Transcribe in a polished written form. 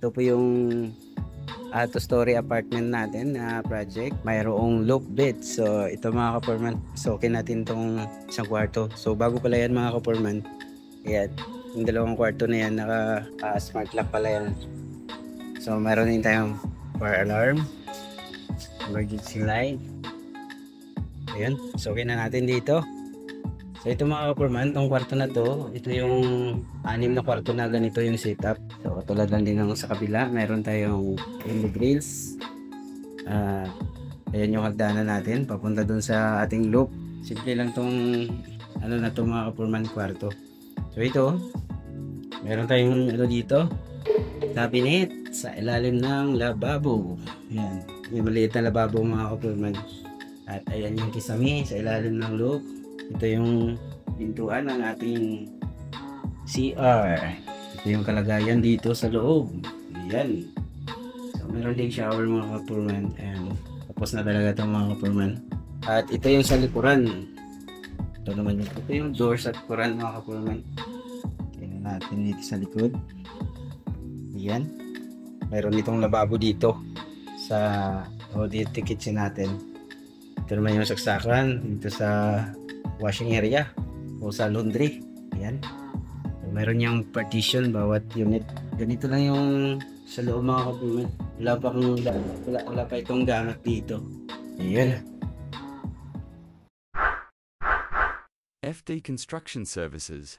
Ito po yung two-story apartment natin na project. Mayroong loft bed. So ito mga kaporman, sokin natin tong isang kwarto. So bago pala yan mga kaporman. Ayan, yung dalawang kwarto na yan, naka smart lock pala yan. So mayroon din tayong fire alarm, emergency light. Ayan, sokin na natin dito. So ito mga kaporman, tong kwarto na to, ito yung 6 na kwarto na ganito yung setup. So tulad lang din ng sa kabila, meron tayong window grills. Ayan yung hagdanan natin, papunta dun sa ating loop. Simple lang tong ano na to mga kaporman, kwarto. So ito, meron tayong ano dito, cabinet sa ilalim ng lababo. Ayan, may maliit na lababo mga kaporman. At ayan yung kisame sa ilalim ng loop. Ito yung pintuan ng ating CR. Ito yung kalagayan dito sa loob. Ayan. So meron ding shower mga kaporman. Ayan. Tapos na talaga ito mga kaporman. At ito yung sa likuran. Ito naman yung, ito yung door sa likuran mga kaporman. Tingnan natin dito sa likod. Ayan. Meron itong lababo dito sa dito kitchen natin. Ito naman yung saksakan dito sa washing area o sa laundry. Ayan. Meron niyang partition bawat unit. Ganito lang yung sa loob mga kaporman. Wala pa itong gamit dito. Ayan. FD Construction Services.